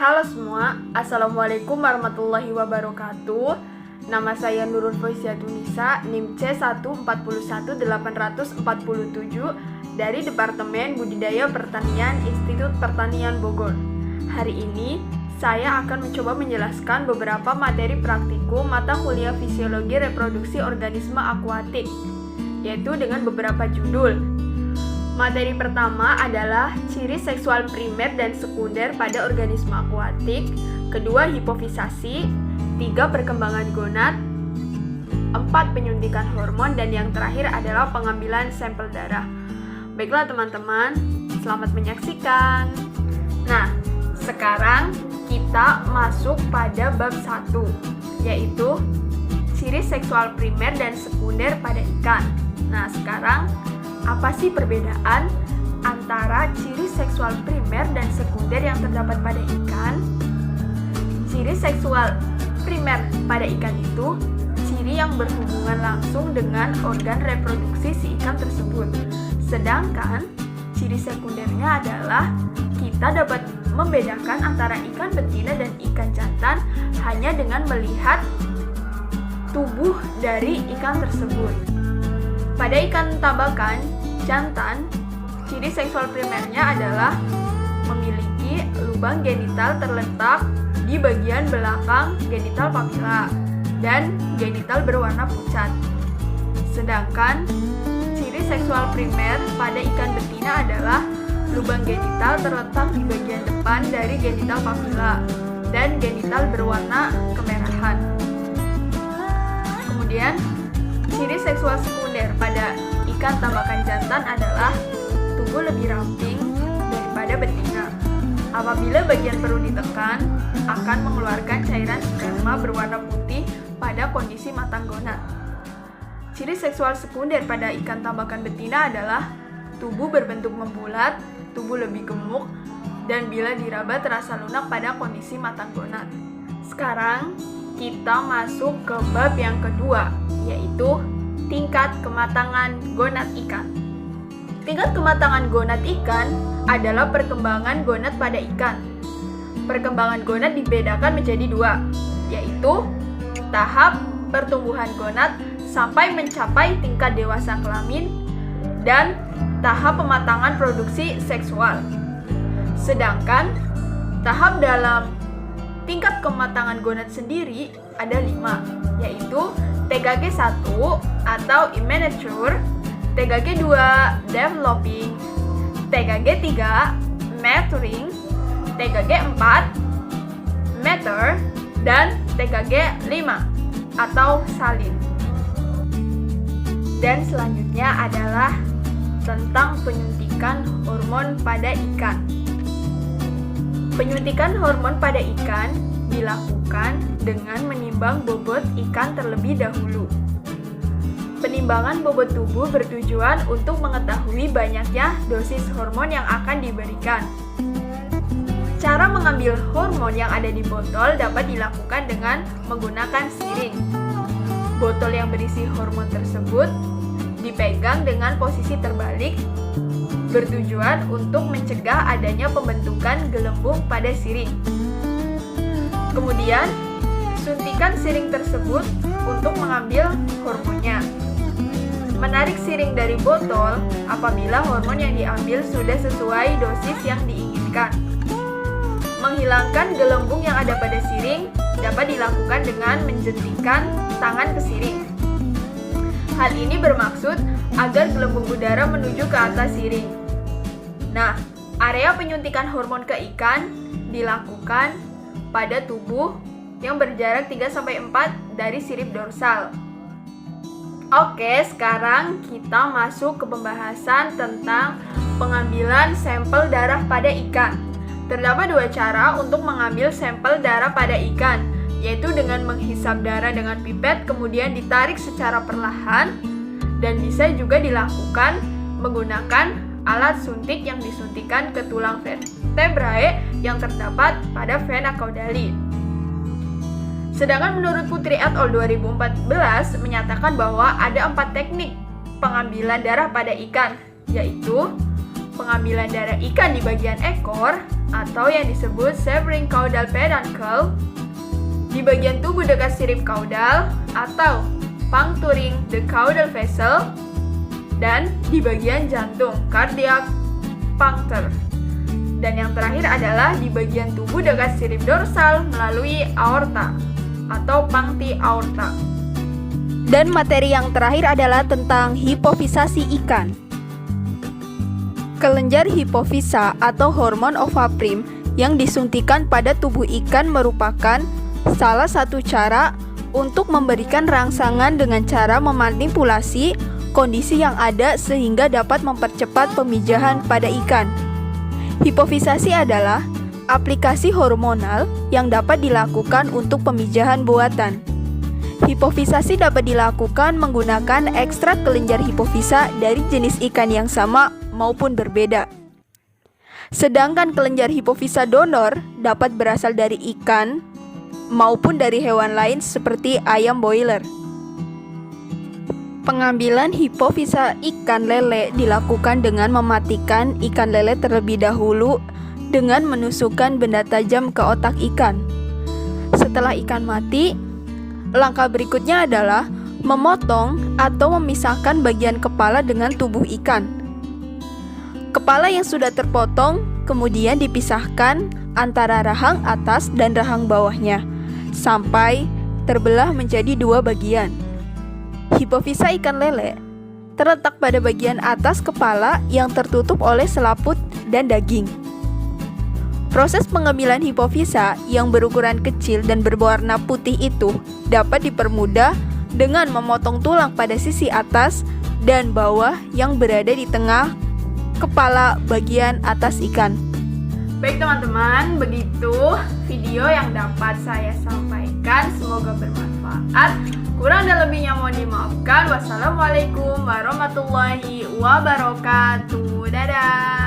Halo semua, Assalamualaikum warahmatullahi wabarakatuh. Nama saya Nurul Foisiatunisa, NIM C141847 dari Departemen Budidaya Pertanian Institut Pertanian Bogor. Hari ini, saya akan mencoba menjelaskan beberapa materi praktikum mata kuliah Fisiologi Reproduksi Organisme Akuatik, yaitu dengan beberapa judul. Materi pertama adalah ciri seksual primer dan sekunder pada organisme akuatik, kedua hipofisasi, 3 perkembangan gonad, 4 penyuntikan hormon, dan yang terakhir adalah pengambilan sampel darah. Baiklah teman-teman, selamat menyaksikan. Nah, sekarang kita masuk pada bab 1, yaitu ciri seksual primer dan sekunder pada ikan. Nah, sekarang apa sih perbedaan antara ciri seksual primer dan sekunder yang terdapat pada ikan? Ciri seksual primer pada ikan itu ciri yang berhubungan langsung dengan organ reproduksi si ikan tersebut. Sedangkan ciri sekundernya adalah kita dapat membedakan antara ikan betina dan ikan jantan hanya dengan melihat tubuh dari ikan tersebut. Pada ikan tambakan jantan, ciri seksual primernya adalah memiliki lubang genital terletak di bagian belakang genital papila dan genital berwarna pucat. Sedangkan ciri seksual primer pada ikan betina adalah lubang genital terletak di bagian depan dari genital papila dan genital berwarna kemerahan. Kemudian ciri seksual sekunder pada ikan tambakan jantan adalah tubuh lebih ramping daripada betina. Apabila bagian perut ditekan, akan mengeluarkan cairan sperma berwarna putih pada kondisi matang gonad. Ciri seksual sekunder pada ikan tambakan betina adalah tubuh berbentuk membulat, tubuh lebih gemuk, dan bila diraba terasa lunak pada kondisi matang gonad. Sekarang kita masuk ke bab yang kedua, yaitu tingkat kematangan gonad ikan. Tingkat kematangan gonad ikan adalah perkembangan gonad pada ikan. Perkembangan gonad dibedakan menjadi 2, yaitu tahap pertumbuhan gonad sampai mencapai tingkat dewasa kelamin dan tahap pematangan produksi seksual. Sedangkan tahap dalam tingkat kematangan gonad sendiri ada 5, yaitu TKG 1 atau immature, TKG 2 developing, TKG 3 maturing, TKG 4 mature, dan TKG 5 atau salin. Dan selanjutnya adalah tentang penyuntikan hormon pada ikan. Penyuntikan hormon pada ikan dilakukan dengan menimbang bobot ikan terlebih dahulu. Penimbangan bobot tubuh bertujuan untuk mengetahui banyaknya dosis hormon yang akan diberikan. Cara mengambil hormon yang ada di botol dapat dilakukan dengan menggunakan siring. Botol yang berisi hormon tersebut dipegang dengan posisi terbalik, bertujuan untuk mencegah adanya pembentukan gelembung pada siring. Kemudian, suntikan siring tersebut untuk mengambil hormonnya. Menarik siring dari botol apabila hormon yang diambil sudah sesuai dosis yang diinginkan. Menghilangkan gelembung yang ada pada siring dapat dilakukan dengan menjentikkan tangan ke siring. Hal ini bermaksud agar gelembung udara menuju ke atas siring. Nah, area penyuntikan hormon ke ikan dilakukan pada tubuh yang berjarak 3-4 dari sirip dorsal. Oke, sekarang kita masuk ke pembahasan tentang pengambilan sampel darah pada ikan. Terdapat 2 cara untuk mengambil sampel darah pada ikan, yaitu dengan menghisap darah dengan pipet kemudian ditarik secara perlahan, dan bisa juga dilakukan menggunakan alat suntik yang disuntikan ke tulang vertebrae yang terdapat pada vena caudali. Sedangkan menurut Putri et al. 2014 menyatakan bahwa ada 4 teknik pengambilan darah pada ikan, yaitu pengambilan darah ikan di bagian ekor, atau yang disebut severing caudal peduncle, di bagian tubuh dekat sirip caudal atau puncturing the caudal vessel, dan di bagian jantung cardiac puncture. Dan yang terakhir adalah di bagian tubuh dekat sirip dorsal melalui aorta atau puncti aorta. Dan materi yang terakhir adalah tentang hipofisasi ikan. Kelenjar hipofisa atau hormon ovaprim yang disuntikan pada tubuh ikan merupakan salah satu cara untuk memberikan rangsangan dengan cara memanipulasi kondisi yang ada sehingga dapat mempercepat pemijahan pada ikan. Hipofisasi adalah aplikasi hormonal yang dapat dilakukan untuk pemijahan buatan. Hipofisasi dapat dilakukan menggunakan ekstrak kelenjar hipofisa dari jenis ikan yang sama maupun berbeda. Sedangkan kelenjar hipofisa donor dapat berasal dari ikan maupun dari hewan lain seperti ayam boiler. Pengambilan hipofisa ikan lele dilakukan dengan mematikan ikan lele terlebih dahulu dengan menusukkan benda tajam ke otak ikan. Setelah ikan mati, langkah berikutnya adalah memotong atau memisahkan bagian kepala dengan tubuh ikan. Kepala yang sudah terpotong kemudian dipisahkan antara rahang atas dan rahang bawahnya sampai terbelah menjadi dua bagian. Hipofisa ikan lele terletak pada bagian atas kepala yang tertutup oleh selaput dan daging. Proses pengambilan hipofisa yang berukuran kecil dan berwarna putih itu dapat dipermudah dengan memotong tulang pada sisi atas dan bawah yang berada di tengah kepala bagian atas ikan. Baik teman-teman, begitu video yang dapat saya sampaikan. Semoga bermanfaat. Kurang dan lebihnya mohon dimaafkan. Wassalamualaikum warahmatullahi wabarakatuh. Dadah.